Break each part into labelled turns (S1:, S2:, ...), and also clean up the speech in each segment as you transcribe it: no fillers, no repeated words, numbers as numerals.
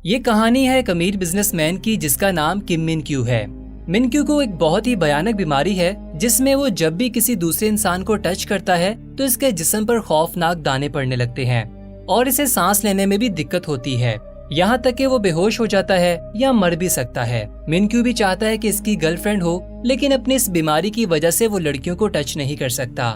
S1: ये कहानी है एक अमीर बिजनेसमैन की जिसका नाम किम मिन क्यू है। मिन क्यू को एक बहुत ही भयानक बीमारी है जिसमें वो जब भी किसी दूसरे इंसान को टच करता है तो इसके जिस्म पर खौफनाक दाने पड़ने लगते हैं और इसे सांस लेने में भी दिक्कत होती है। यहाँ तक कि वो बेहोश हो जाता है या मर भी सकता है। मिन क्यू भी चाहता है कि इसकी गर्लफ्रेंड हो, लेकिन अपनी इस बीमारी की वजह से वो लड़कियों को टच नहीं कर सकता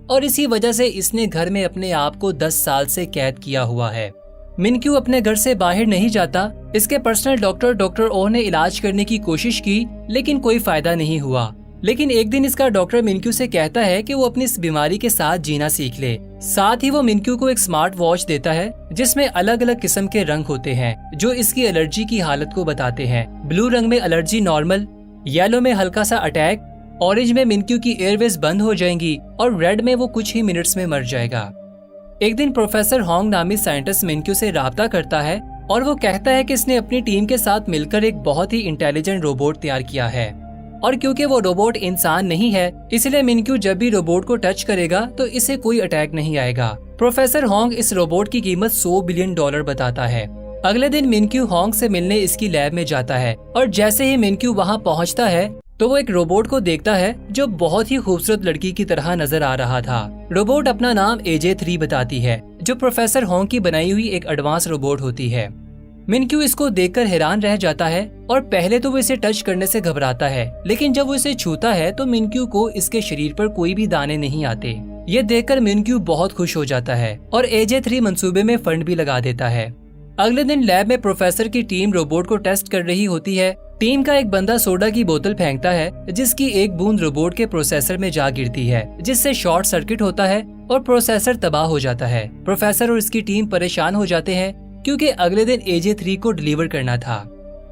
S1: और इसी वजह से इसने घर में अपने आप को 10 साल से कैद किया हुआ है। मिन क्यू अपने घर से बाहर नहीं जाता। इसके पर्सनल डॉक्टर ओ ने इलाज करने की कोशिश की, लेकिन कोई फायदा नहीं हुआ। लेकिन एक दिन इसका डॉक्टर मिन क्यू से कहता है कि वो अपनी इस बीमारी के साथ जीना सीख ले। साथ ही वो मिन क्यू को एक स्मार्ट वॉच देता है जिसमें अलग अलग किस्म के रंग होते हैं जो इसकी एलर्जी की हालत को बताते हैं। ब्लू रंग में एलर्जी नॉर्मल, येलो में हल्का सा अटैक, ऑरेंज में मिन क्यू की एयरवेज बंद हो जाएंगी और रेड में वो कुछ ही मिनट्स में मर जाएगा। एक दिन प्रोफेसर होंग नामी साइंटिस्ट मिन क्यू से राब्ता करता है और वो कहता है कि इसने अपनी टीम के साथ मिलकर एक बहुत ही इंटेलिजेंट रोबोट तैयार किया है और क्योंकि वो रोबोट इंसान नहीं है इसलिए मिन क्यू जब भी रोबोट को टच करेगा तो इसे कोई अटैक नहीं आएगा। प्रोफेसर होंग इस रोबोट की कीमत $100 बिलियन बताता है। अगले दिन मिन क्यू होंग से मिलने इसकी लैब में जाता है और जैसे ही मिन क्यू वहाँ पहुँचता है तो वो एक रोबोट को देखता है जो बहुत ही खूबसूरत लड़की की तरह नजर आ रहा था। रोबोट अपना नाम AJ3 बताती है जो प्रोफेसर होंग की बनाई हुई एक एडवांस रोबोट होती है। मिन क्यू इसको देखकर हैरान रह जाता है और पहले तो वो इसे टच करने से घबराता है, लेकिन जब वो इसे छूता है तो मिन क्यू को इसके शरीर पर कोई भी दाने नहीं आते। ये देखकर मिन क्यू बहुत खुश हो जाता है और AJ3 मंसूबे में फंड भी लगा देता है। अगले दिन लैब में प्रोफेसर की टीम रोबोट को टेस्ट कर रही होती है। टीम का एक बंदा सोडा की बोतल फेंकता है जिसकी एक बूंद रोबोट के प्रोसेसर में जा गिरती है जिससे शॉर्ट सर्किट होता है और प्रोसेसर तबाह हो जाता है। प्रोफेसर और इसकी टीम परेशान हो जाते हैं क्योंकि अगले दिन AJ3 को डिलीवर करना था।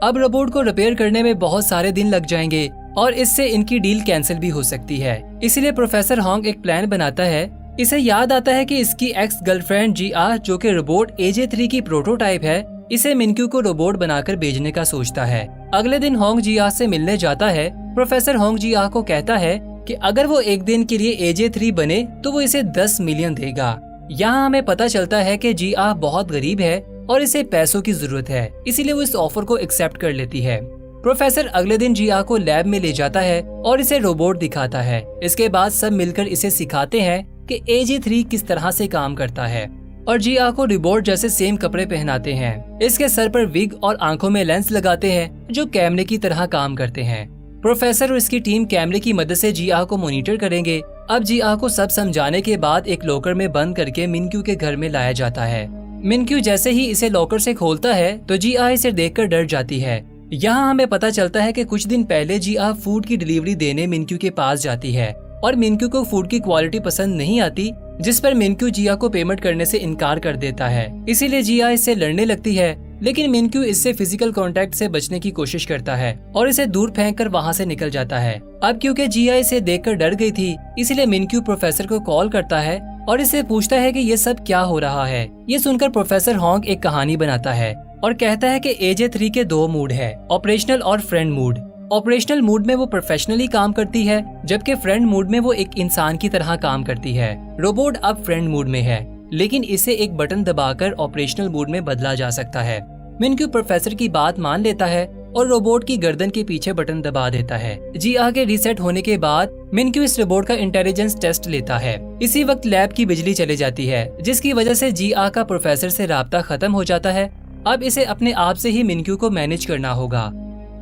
S1: अब रोबोट को रिपेयर करने में बहुत सारे दिन लग जाएंगे और इससे इनकी डील कैंसिल भी हो सकती है। इसलिए प्रोफेसर होंग एक प्लान बनाता है। इसे याद आता है कि इसकी एक्स गर्लफ्रेंड GR जो कि रोबोट AJ3 की प्रोटोटाइप है, इसे मिन क्यू को रोबोट बनाकर भेजने का सोचता है। अगले दिन होंग GR से मिलने जाता है। प्रोफेसर होंग GR को कहता है कि अगर वो एक दिन के लिए AJ3 बने तो वो इसे 10 मिलियन देगा। यहाँ हमें पता चलता है कि GR बहुत गरीब है और इसे पैसों की जरूरत है, इसीलिए वो इस ऑफर को एक्सेप्ट कर लेती है। प्रोफेसर अगले दिन GR को लैब में ले जाता है और इसे रोबोट दिखाता है। इसके बाद सब मिलकर इसे सिखाते हैं कि AJ3 किस तरह से काम करता है और GR को रोबोट जैसे सेम कपड़े पहनाते हैं। इसके सर पर विग और आंखों में लेंस लगाते हैं जो कैमरे की तरह काम करते हैं। प्रोफेसर और इसकी टीम कैमरे की मदद से GR को मॉनिटर करेंगे। अब GR को सब समझाने के बाद एक लॉकर में बंद करके मिन क्यू के घर में लाया जाता है। मिन क्यू जैसे ही इसे लॉकर से खोलता है तो GR इसे देखकर डर जाती है। यहाँ हमें पता चलता है कि कुछ दिन पहले GR फूड की डिलीवरी देने मिन क्यू के पास जाती है और मिन क्यू को फूड की क्वालिटी पसंद नहीं आती, जिस पर मिन क्यू GR को पेमेंट करने से इनकार कर देता है। इसीलिए GR इससे लड़ने लगती है, लेकिन मिन क्यू इससे फिजिकल कांटेक्ट से बचने की कोशिश करता है और इसे दूर फेंककर वहाँ से निकल जाता है। अब क्योंकि GR इसे देखकर डर गई थी, इसीलिए मिन क्यू प्रोफेसर को कॉल करता है और इसे पूछता है कि ये सब क्या हो रहा है। ये सुनकर प्रोफेसर होंग एक कहानी बनाता है और कहता है कि AJ3 के 2 मूड है, ऑपरेशनल और फ्रेंड मूड। ऑपरेशनल मूड में वो प्रोफेशनली काम करती है, जबकि फ्रेंड मूड में वो एक इंसान की तरह काम करती है। रोबोट अब फ्रेंड मूड में है, लेकिन इसे एक बटन दबाकर ऑपरेशनल मूड में बदला जा सकता है। मिन क्यू प्रोफेसर की बात मान लेता है और रोबोट की गर्दन के पीछे बटन दबा देता है। GR के रीसेट होने के बाद मिन क्यू इस रोबोट का इंटेलिजेंस टेस्ट लेता है। इसी वक्त लैब की बिजली चली जाती है, जिसकी वजह से GR का प्रोफेसर से राब्ता खत्म हो जाता है। अब इसे अपने आप से ही मिन क्यू को मैनेज करना होगा।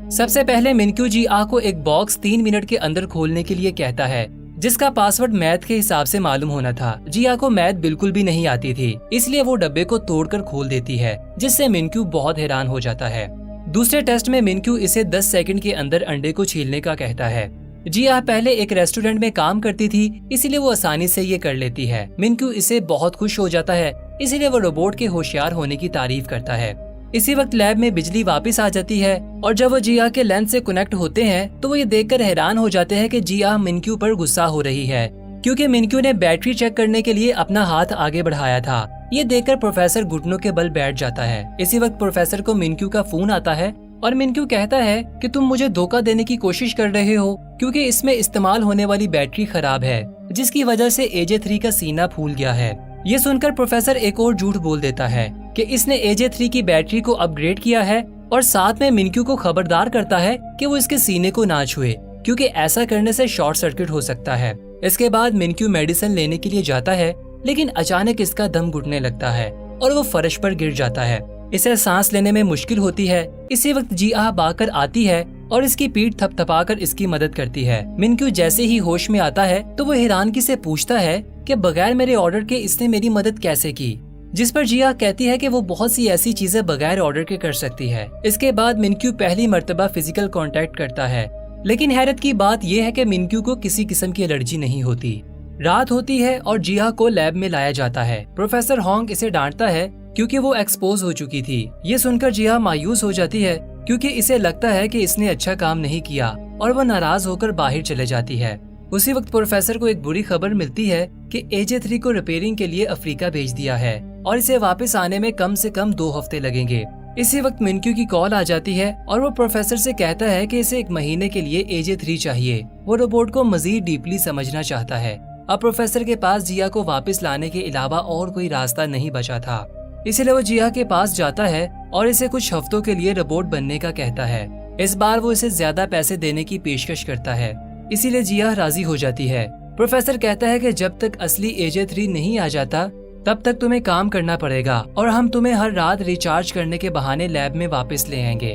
S1: सबसे पहले मिन क्यू GR को एक बॉक्स 3 मिनट के अंदर खोलने के लिए कहता है, जिसका पासवर्ड मैथ के हिसाब से मालूम होना था। GR को मैथ बिल्कुल भी नहीं आती थी, इसलिए वो डब्बे को तोड़कर खोल देती है, जिससे मिन क्यू बहुत हैरान हो जाता है। दूसरे टेस्ट में मिन क्यू इसे 10 सेकंड के अंदर अंडे को छीलने का कहता है। GR पहले एक रेस्टोरेंट में काम करती थी, इसीलिए वो आसानी से ये कर लेती है। मिन क्यू इससे बहुत खुश हो जाता है, इसीलिए वो रोबोट के होशियार होने की तारीफ करता है। इसी वक्त लैब में बिजली वापस आ जाती है और जब वो GR के लेंस से कनेक्ट होते हैं तो वो ये देखकर हैरान हो जाते हैं कि GR मिन क्यू पर गुस्सा हो रही है, क्योंकि मिन क्यू ने बैटरी चेक करने के लिए अपना हाथ आगे बढ़ाया था। ये देखकर प्रोफेसर घुटनों के बल बैठ जाता है। इसी वक्त प्रोफेसर को मिन क्यू का फोन आता है और मिन क्यू कहता है कि तुम मुझे धोखा देने की कोशिश कर रहे हो, क्योंकि इसमें इस्तेमाल होने वाली बैटरी खराब है, जिसकी वजह से AJ3 का सीना फूल गया है। ये सुनकर प्रोफेसर एक और झूठ बोल देता है कि इसने AJ3 की बैटरी को अपग्रेड किया है और साथ में मिनक्यू को खबरदार करता है कि वो इसके सीने को ना छुए, क्योंकि ऐसा करने से शॉर्ट सर्किट हो सकता है। इसके बाद मिनक्यू मेडिसिन लेने के लिए जाता है, लेकिन अचानक इसका दम घुटने लगता है और वो फर्श पर गिर जाता है। इसे सांस लेने में मुश्किल होती है। इसी वक्त जिया भागकर आती है और इसकी पीठ थपथपाकर इसकी मदद करती है। मिनक्यू जैसे ही होश में आता है तो वो हैरानगी से पूछता है कि बगैर मेरे ऑर्डर के इसने मेरी मदद कैसे की, जिस पर जिया कहती है कि वो बहुत सी ऐसी चीजें बगैर ऑर्डर के कर सकती है। इसके बाद मिनक्यू पहली मर्तबा फिजिकल कांटेक्ट करता है, लेकिन हैरत की बात यह है कि मिनक्यू को किसी किस्म की एलर्जी नहीं होती। रात होती है और जिया को लैब में लाया जाता है। प्रोफेसर होंग इसे डांटता है क्योंकि वो एक्सपोज हो चुकी थी। ये सुनकर जिया मायूस हो जाती है क्योंकि इसे लगता है कि इसने अच्छा काम नहीं किया और वो नाराज होकर बाहर चले जाती है। उसी वक्त प्रोफेसर को एक बुरी खबर मिलती है कि AJ3 को रिपेयरिंग के लिए अफ्रीका भेज दिया है और इसे वापस आने में कम से कम 2 हफ्ते लगेंगे। इसी वक्त मिनक्यू की कॉल आ जाती है और वो प्रोफेसर से कहता है कि इसे 1 महीने के लिए AJ3 चाहिए। वो रोबोट को मजीद डीपली समझना चाहता है। अब प्रोफेसर के पास जिया को वापस लाने के अलावा और कोई रास्ता नहीं बचा था, इसलिए वो जिया के पास जाता है और इसे कुछ हफ्तों के लिए रोबोट बनने का कहता है। इस बार वो इसे ज्यादा पैसे देने की पेशकश करता है, इसीलिए जिया राजी हो जाती है। प्रोफेसर कहता है कि जब तक असली AJ3 नहीं आ जाता तब तक तुम्हें काम करना पड़ेगा और हम तुम्हें हर रात रिचार्ज करने के बहाने लैब में वापस ले आएंगे।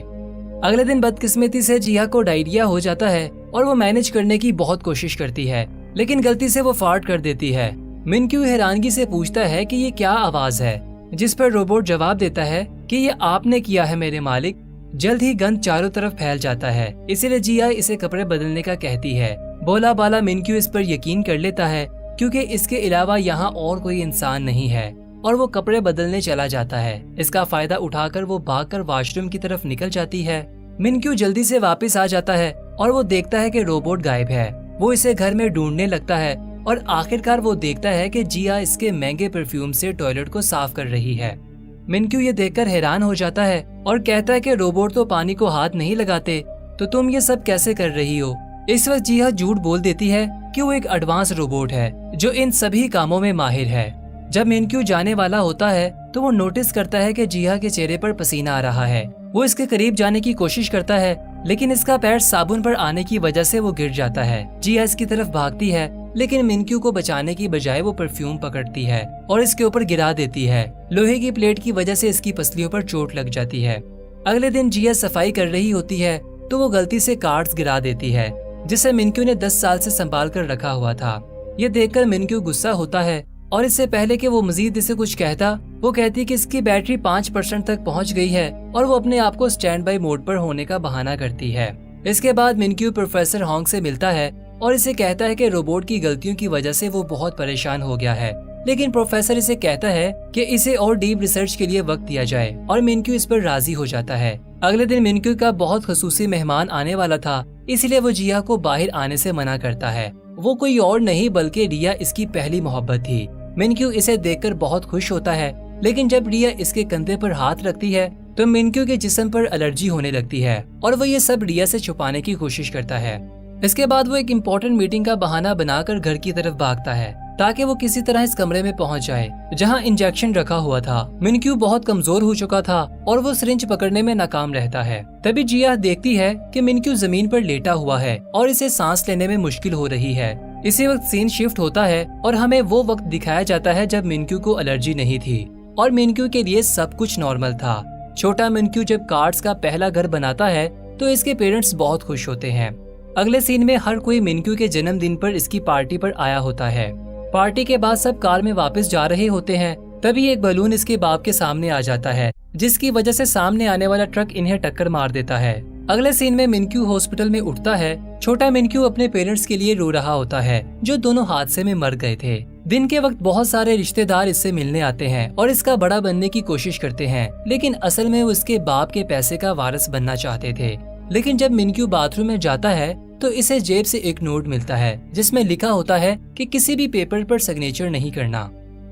S1: अगले दिन बदकिस्मती से जिया को डायरिया हो जाता है और वो मैनेज करने की बहुत कोशिश करती है, लेकिन गलती से वो फार्ट कर देती है। मिनक्यू हैरानगी से पूछता है कि ये क्या आवाज है, जिस पर रोबोट जवाब देता है कि ये आपने किया है मेरे मालिक। जल्द ही गंध चारों तरफ फैल जाता है, इसीलिए जिया इसे कपड़े बदलने का कहती है। बोला बाला मिनक्यू इस पर यकीन कर लेता है क्योंकि इसके अलावा यहाँ और कोई इंसान नहीं है और वो कपड़े बदलने चला जाता है। इसका फायदा उठाकर वो भागकर वॉशरूम की तरफ निकल जाती है। मिनक्यू जल्दी से वापस आ जाता है और वो देखता है कि रोबोट गायब है। वो इसे घर में ढूंढने लगता है और आखिरकार वो देखता है कि जिया इसके महंगे परफ्यूम से टॉयलेट को साफ कर रही है। मिनक्यू ये देखकर हैरान हो जाता है और कहता है कि रोबोट तो पानी को हाथ नहीं लगाते, तो तुम ये सब कैसे कर रही हो। इस वक्त जिया झूठ बोल देती है कि वो एक एडवांस रोबोट है जो इन सभी कामों में माहिर है। जब मिनक्यू जाने वाला होता है तो वो नोटिस करता है कि जिया के चेहरे पर पसीना आ रहा है। वो इसके करीब जाने की कोशिश करता है, लेकिन इसका पैर साबुन पर आने की वजह से वो गिर जाता है। जिया इसकी तरफ भागती है, लेकिन मिनक्यू को बचाने की बजाय वो परफ्यूम पकड़ती है और इसके ऊपर गिरा देती है। लोहे की प्लेट की वजह से इसकी पसलियों पर चोट लग जाती है। अगले दिन जिया सफाई कर रही होती है तो वो गलती से कार्ड्स गिरा देती है, जिसे मिनक्यू ने 10 साल से संभाल कर रखा हुआ था। ये देखकर मिनक्यू गुस्सा होता है और इससे पहले कि वो मजीद इसे कुछ कहता, वो कहती कि इसकी बैटरी 5% तक पहुंच गई है और वो अपने आप को स्टैंड बाई मोड पर होने का बहाना करती है। इसके बाद मिनक्यू प्रोफेसर होंग से मिलता है और इसे कहता है कि रोबोट की गलतियों की वजह से वो बहुत परेशान हो गया है, लेकिन प्रोफेसर इसे कहता है कि इसे और डीप रिसर्च के लिए वक्त दिया जाए और मिनक्यू इस पर राजी हो जाता है। अगले दिन मिनक्यू का बहुत खसूसी मेहमान आने वाला था, इसलिए वो जिया को बाहर आने से मना करता है। वो कोई और नहीं बल्कि रिया इसकी पहली मोहब्बत थी। मिनक्यू इसे देखकर बहुत खुश होता है, लेकिन जब रिया इसके कंधे पर हाथ रखती है तो मिनक्यू के जिस्म पर एलर्जी होने लगती है और वो ये सब रिया से छुपाने की कोशिश करता है। इसके बाद वो एक इम्पोर्टेंट मीटिंग का बहाना बनाकर घर की तरफ भागता है ताकि वो किसी तरह इस कमरे में पहुंच जाए जहां इंजेक्शन रखा हुआ था। मिनक्यू बहुत कमजोर हो चुका था और वो सिरिंज पकड़ने में नाकाम रहता है। तभी जिया देखती है कि मिनक्यू जमीन पर लेटा हुआ है और इसे सांस लेने में मुश्किल हो रही है। इसी वक्त सीन शिफ्ट होता है और हमें वो वक्त दिखाया जाता है जब मिनक्यू को एलर्जी नहीं थी और मिनक्यू के लिए सब कुछ नॉर्मल था। छोटा मिनक्यू जब कार्ड्स का पहला घर बनाता है तो इसके पेरेंट्स बहुत खुश होते हैं। अगले सीन में हर कोई मिनक्यू के जन्मदिन पर इसकी पार्टी पर आया होता है। पार्टी के बाद सब कार में वापस जा रहे होते हैं, तभी एक बलून इसके बाप के सामने आ जाता है, जिसकी वजह से सामने आने वाला ट्रक इन्हें टक्कर मार देता है। अगले सीन में मिनक्यू हॉस्पिटल में उठता है। छोटा मिनक्यू अपने पेरेंट्स के लिए रो रहा होता है जो दोनों हादसे में मर गए थे। दिन के वक्त बहुत सारे रिश्तेदार इससे मिलने आते हैं और इसका बड़ा बनने की कोशिश करते हैं, लेकिन असल में वो इसके बाप के पैसे का वारिस बनना चाहते थे। लेकिन जब मिनक्यू बाथरूम में जाता है तो इसे जेब से एक नोट मिलता है जिसमें लिखा होता है कि किसी भी पेपर पर सिग्नेचर नहीं करना।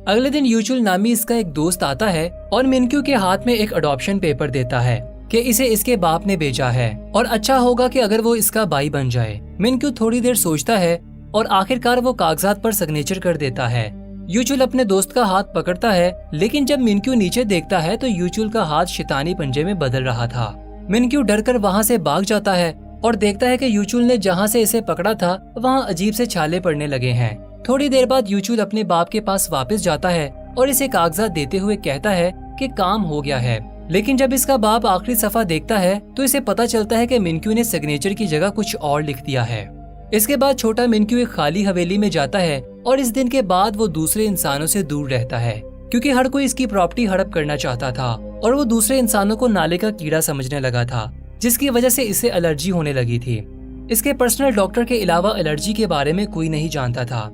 S1: अगले दिन यूचुल नामी इसका एक दोस्त आता है और मिनक्यू के हाथ में एक अडॉप्शन पेपर देता है कि इसे इसके बाप ने भेजा है और अच्छा होगा कि अगर वो इसका भाई बन जाए। मिनक्यू थोड़ी देर सोचता है और आखिरकार वो कागजात पर सिग्नेचर कर देता है। यूचुल अपने दोस्त का हाथ पकड़ता है, लेकिन जब मिनक्यू नीचे देखता है तो यूचुल का हाथ शैतानी पंजे में बदल रहा था। मिनक्यू डरकर वहाँ से भाग जाता है और देखता है कि यूचुल ने जहाँ से इसे पकड़ा था वहाँ अजीब से छाले पड़ने लगे हैं। थोड़ी देर बाद यूचुल अपने बाप के पास वापस जाता है और इसे कागजात देते हुए कहता है कि काम हो गया है। लेकिन जब इसका बाप आखिरी सफा देखता है तो इसे पता चलता है कि मिनक्यू ने सिग्नेचर की जगह कुछ और लिख दिया है। इसके बाद छोटा मिनक्यू एक खाली हवेली में जाता है और इस दिन के बाद वो दूसरे इंसानों से दूर रहता है, क्योंकि हर कोई इसकी प्रॉपर्टी हड़प करना चाहता था और वो दूसरे इंसानों को नाले का कीड़ा समझने लगा था, जिसकी वजह से इसे एलर्जी होने लगी थी। इसके पर्सनल डॉक्टर के अलावा एलर्जी के बारे में कोई नहीं जानता था।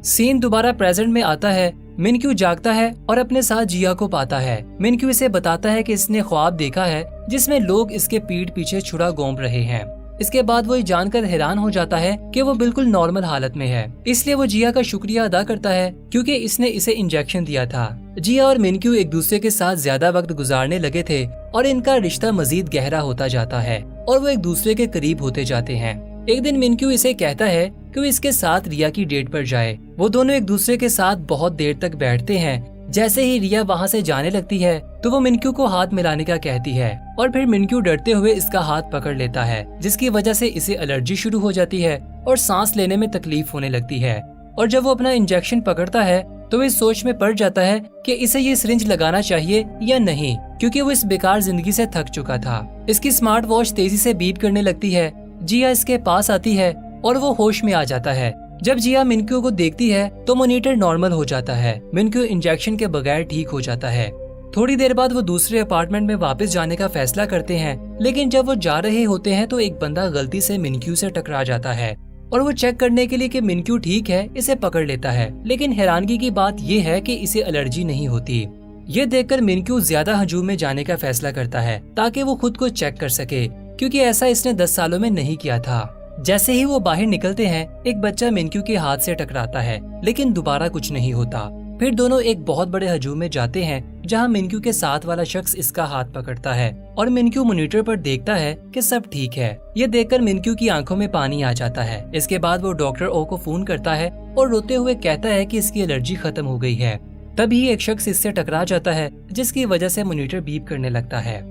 S1: सीन दोबारा प्रेजेंट में आता है। मिनक्यू जागता है और अपने साथ जिया को पाता है। मिनक्यू इसे बताता है कि इसने ख्वाब देखा है जिसमें लोग इसके पीठ पीछे छुरा घोंप रहे हैं। इसके बाद वो ये जानकर हैरान हो जाता है कि वो बिल्कुल नॉर्मल हालत में है। इसलिए वो जिया का शुक्रिया अदा करता है क्योंकि इसने इसे इंजेक्शन दिया था। जिया और मिनक्यू एक दूसरे के साथ ज्यादा वक्त गुजारने लगे थे और इनका रिश्ता मजीद गहरा होता जाता है और वो एक दूसरे के करीब होते जाते हैं। एक दिन मिनक्यू इसे कहता है कि वो इसके साथ रिया की डेट पर जाए। वो दोनों एक दूसरे के साथ बहुत देर तक बैठते हैं। जैसे ही रिया वहाँ से जाने लगती है तो वो मिनक्यू को हाथ मिलाने का कहती है और फिर मिनक्यू डरते हुए इसका हाथ पकड़ लेता है, जिसकी वजह से इसे एलर्जी शुरू हो जाती है और सांस लेने में तकलीफ होने लगती है। और जब वो अपना इंजेक्शन पकड़ता है तो वो इस सोच में पड़ जाता है कि इसे ये सिरिंज लगाना चाहिए या नहीं, क्योंकि वो इस बेकार जिंदगी से थक चुका था। इसकी स्मार्ट वॉच तेजी से बीप करने लगती है। जिया इसके पास आती है और वो होश में आ जाता है। जब जिया मिनक्यू को देखती है तो मॉनिटर नॉर्मल हो जाता है। मिनक्यू इंजेक्शन के बगैर ठीक हो जाता है। थोड़ी देर बाद वो दूसरे अपार्टमेंट में वापस जाने का फैसला करते हैं, लेकिन जब वो जा रहे होते हैं तो एक बंदा गलती से मिनक्यू से टकरा जाता है और वो चेक करने के लिए कि मिनक्यू ठीक है इसे पकड़ लेता है। लेकिन हैरानगी की बात ये है कि इसे एलर्जी नहीं होती। ये देखकर मिनक्यू ज्यादा हजूम में जाने का फैसला करता है ताकि वो खुद को चेक कर सके, क्योंकि ऐसा इसने 10 सालों में नहीं किया था। जैसे ही वो बाहर निकलते हैं एक बच्चा मिनक्यू के हाथ से टकराता है, लेकिन दोबारा कुछ नहीं होता। फिर दोनों एक बहुत बड़े हजूम में जाते हैं जहां मिनक्यू के साथ वाला शख्स इसका हाथ पकड़ता है और मिनक्यू मॉनिटर पर देखता है कि सब ठीक है। ये देखकर मिनक्यू की आंखों में पानी आ जाता है। इसके बाद वो डॉक्टर ओ को फोन करता है और रोते हुए कहता है कि इसकी एलर्जी खत्म हो गई है। तभी एक शख्स इससे टकरा जाता है, जिसकी वजह से मॉनिटर बीप करने लगता है।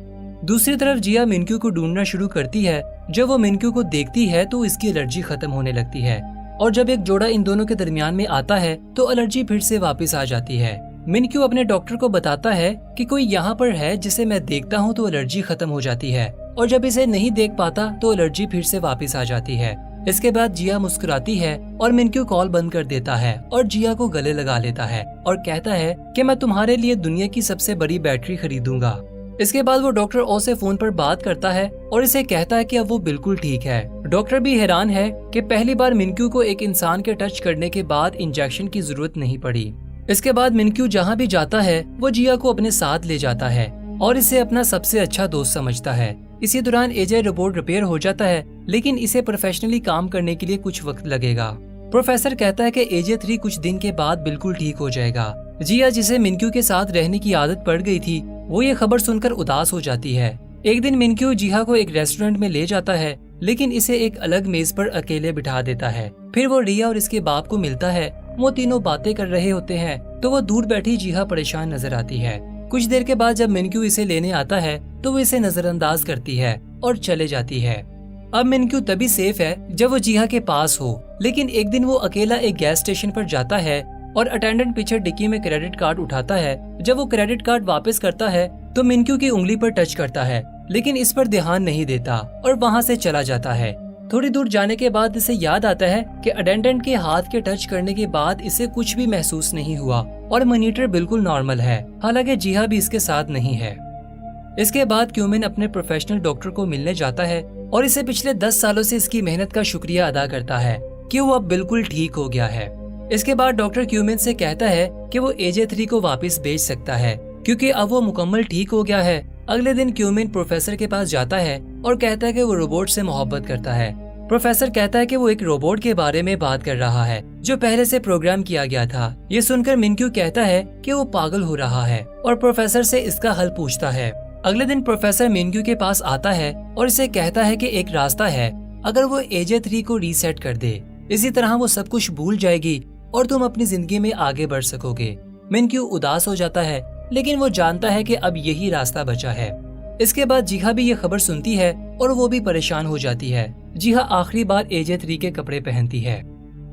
S1: दूसरी तरफ जिया मिनक्यू को ढूंढना शुरू करती है। जब वो मिनक्यू को देखती है तो इसकी एलर्जी खत्म होने लगती है और जब एक जोड़ा इन दोनों के दरमियान में आता है तो एलर्जी फिर से वापस आ जाती है। मिनक्यू अपने डॉक्टर को बताता है कि कोई यहाँ पर है जिसे मैं देखता हूँ तो एलर्जी खत्म हो जाती है, और जब इसे नहीं देख पाता तो एलर्जी फिर से वापस आ जाती है। इसके बाद जिया मुस्कुराती है और मिनक्यू कॉल बंद कर देता है और जिया को गले लगा लेता है और कहता है कि मैं तुम्हारे लिए दुनिया की सबसे बड़ी बैटरी खरीदूंगा। इसके बाद वो डॉक्टर ओ से फोन पर बात करता है और इसे कहता है कि अब वो बिल्कुल ठीक है। डॉक्टर भी हैरान है कि पहली बार मिनक्यू को एक इंसान के टच करने के बाद इंजेक्शन की जरूरत नहीं पड़ी। इसके बाद मिनक्यू जहाँ भी जाता है वो जिया को अपने साथ ले जाता है और इसे अपना सबसे अच्छा दोस्त समझता है। इसी दौरान एजे रोबोट रिपेयर हो जाता है, लेकिन इसे प्रोफेशनली काम करने के लिए कुछ वक्त लगेगा। प्रोफेसर कहता है कि एजे 3 कुछ दिन के बाद बिल्कुल ठीक हो जाएगा। जिया, जिसे मिनक्यू के साथ रहने की आदत पड़ गई थी, वो ये खबर सुनकर उदास हो जाती है। एक दिन मिनक्यू जिया को एक रेस्टोरेंट में ले जाता है, लेकिन इसे एक अलग मेज पर अकेले बिठा देता है। फिर वो रिया और इसके बाप को मिलता है। वो तीनों बातें कर रहे होते हैं तो वो दूर बैठी जिया परेशान नजर आती है। कुछ देर के बाद जब मिनक्यू इसे लेने आता है तो वो इसे नजरअंदाज करती है और चले जाती है। अब मिनक्यू तभी सेफ है जब वो जिया के पास हो, लेकिन एक दिन वो अकेला एक गैस स्टेशन पर जाता है और अटेंडेंट पीछे डिक्की में क्रेडिट कार्ड उठाता है। जब वो क्रेडिट कार्ड वापस करता है तो मिनक्यू की उंगली पर टच करता है, लेकिन इस पर ध्यान नहीं देता और वहाँ से चला जाता है। थोड़ी दूर जाने के बाद इसे याद आता है कि अटेंडेंट के हाथ के टच करने के बाद इसे कुछ भी महसूस नहीं हुआ और मॉनिटर बिल्कुल नॉर्मल है, हालांकि जिया भी इसके साथ नहीं है। इसके बाद क्यूमिन अपने प्रोफेशनल डॉक्टर को मिलने जाता है और इसे पिछले 10 सालों से इसकी मेहनत का शुक्रिया अदा करता है कि वो अब बिल्कुल ठीक हो गया है। इसके बाद डॉक्टर क्यूमिन से कहता है कि वो एजे 3 को वापस भेज सकता है क्योंकि अब वो मुकम्मल ठीक हो गया है। अगले दिन क्यूमिन प्रोफेसर के पास जाता है और कहता है कि वो रोबोट से मोहब्बत करता है। प्रोफेसर कहता है कि वो एक रोबोट के बारे में बात कर रहा है जो पहले से प्रोग्राम किया गया था। ये सुनकर मिनक्यू कहता है कि वो पागल हो रहा है और प्रोफेसर से इसका हल पूछता है। अगले दिन प्रोफेसर मिनक्यू के पास आता है और इसे कहता है कि एक रास्ता है, अगर वो एजे 3 को रीसेट कर दे, इसी तरह वो सब कुछ भूल जाएगी और तुम अपनी जिंदगी में आगे बढ़ सकोगे। मिनक्यू उदास हो जाता है, लेकिन वो जानता है कि अब यही रास्ता बचा है। इसके बाद जीहा भी ये खबर सुनती है और वो भी परेशान हो जाती है। जीहा आखिरी बार AJ3 के कपड़े पहनती है।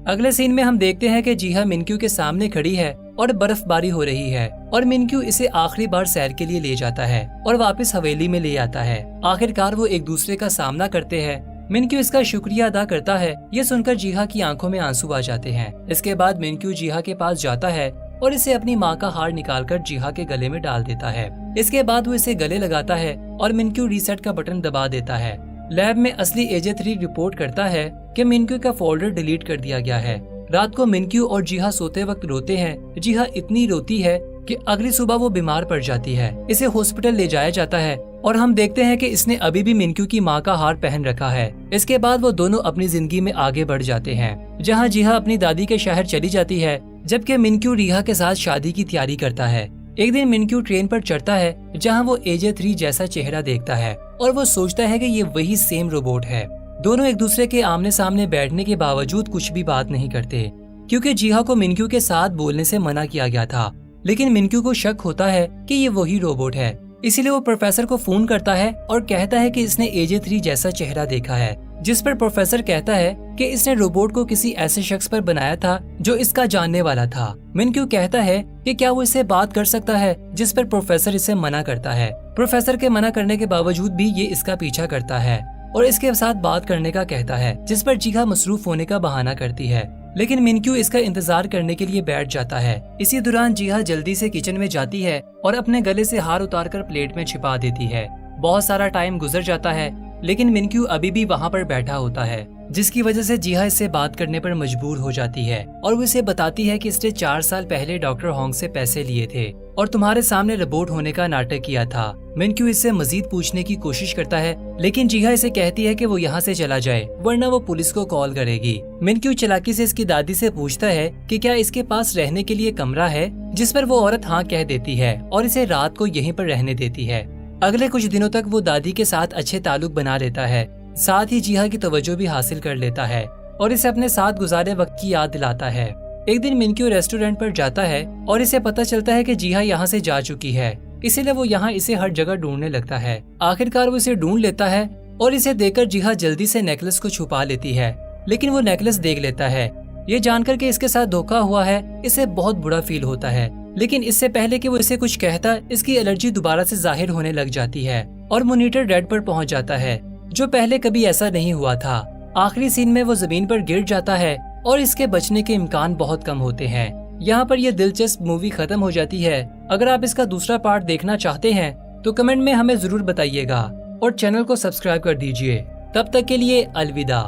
S1: अगले सीन में हम देखते हैं कि जीहा मिनक्यू के सामने खड़ी है और बर्फबारी हो रही है और मिनक्यू इसे आखिरी बार सैर के लिए ले जाता है और वापस हवेली में ले आता है। आखिरकार वो एक दूसरे का सामना करते हैं। मिनक्यू इसका शुक्रिया अदा करता है। ये सुनकर जीहा की आंखों में आंसू आ जाते हैं। इसके बाद मिनक्यू जीहा के पास जाता है और इसे अपनी माँ का हार निकालकर जीहा के गले में डाल देता है। इसके बाद वो इसे गले लगाता है और मिनक्यू रीसेट का बटन दबा देता है। लैब में असली AJ3 रिपोर्ट करता है कि मिनक्यू का फोल्डर डिलीट कर दिया गया है। रात को मिनक्यू और जीहा सोते वक्त रोते हैं। जीहा इतनी रोती है कि अगली सुबह वो बीमार पड़ जाती है। इसे हॉस्पिटल ले जाया जाता है और हम देखते हैं कि इसने अभी भी मिनक्यू की माँ का हार पहन रखा है। इसके बाद वो दोनों अपनी जिंदगी में आगे बढ़ जाते हैं, जहाँ जीहा अपनी दादी के शहर चली जाती है, जबकि मिनक्यू रिहा के साथ शादी की तैयारी करता है। एक दिन मिनक्यू ट्रेन पर चढ़ता है, जहाँ वो AJ3 जैसा चेहरा देखता है और वो सोचता है कि ये वही सेम रोबोट है। दोनों एक दूसरे के आमने सामने बैठने के बावजूद कुछ भी बात नहीं करते, क्योंकि जीहा को मिनक्यू के साथ बोलने से मना किया गया था। लेकिन मिनक्यू को शक होता है कि ये वही रोबोट है, इसीलिए वो प्रोफेसर को फोन करता है और कहता है कि इसने AJ3 जैसा चेहरा देखा है। जिस पर प्रोफेसर कहता है कि इसने रोबोट को किसी ऐसे शख्स पर बनाया था जो इसका जानने वाला था। मिनक्यू कहता है कि क्या वो इससे बात कर सकता है, जिस पर प्रोफेसर इसे मना करता है। प्रोफेसर के मना करने के बावजूद भी ये इसका पीछा करता है और इसके साथ बात करने का कहता है, जिस पर जीहा मसरूफ होने का बहाना करती है। लेकिन मिनक्यू इसका इंतजार करने के लिए बैठ जाता है। इसी दौरान जीहा जल्दी से किचन में जाती है और अपने गले से हार उतारकर प्लेट में छिपा देती है। बहुत सारा टाइम गुजर जाता है, लेकिन मिनक्यू अभी भी वहाँ पर बैठा होता है, जिसकी वजह से जीहा इससे बात करने पर मजबूर हो जाती है और वो इसे बताती है कि इसने 4 साल पहले डॉक्टर होंग से पैसे लिए थे और तुम्हारे सामने रोबोट होने का नाटक किया था। मिनक्यू इससे मजीद पूछने की कोशिश करता है, लेकिन जीहा इसे कहती है कि वो यहाँ से चला जाए, वरना वो पुलिस को कॉल करेगी। मिनक्यू चालाकी से इसकी दादी से पूछता है कि क्या इसके पास रहने के लिए कमरा है, जिस पर वो औरत हाँ कह देती है और इसे रात को यहीं पर रहने देती है। अगले कुछ दिनों तक वो दादी के साथ अच्छे ताल्लुक बना लेता है, साथ ही जीहा की तवज्जो भी हासिल कर लेता है और इसे अपने साथ गुजारे वक्त की याद दिलाता है। एक दिन मिनक्यू रेस्टोरेंट पर जाता है और इसे पता चलता है कि जीहा यहाँ से जा चुकी है, इसीलिए वो यहाँ इसे हर जगह ढूंढने लगता है। आखिरकार वो इसे ढूंढ लेता है और इसे देखकर जीहा जल्दी से नेकलेस को छुपा लेती है, लेकिन वो नेकलेस देख लेता है। ये जानकर के इसके साथ धोखा हुआ है, इसे बहुत बुरा फील होता है, लेकिन इससे पहले कि वो इसे कुछ कहता, इसकी एलर्जी दोबारा से जाहिर होने लग जाती है और मॉनिटर डेड पर पहुंच जाता है, जो पहले कभी ऐसा नहीं हुआ था। आखिरी सीन में वो जमीन पर गिर जाता है और इसके बचने के इम्कान बहुत कम होते हैं। यहाँ पर यह दिलचस्प मूवी खत्म हो जाती है। अगर आप इसका दूसरा पार्ट देखना चाहते हैं तो कमेंट में हमें जरूर बताइएगा और चैनल को सब्सक्राइब कर दीजिए। तब तक के लिए अलविदा।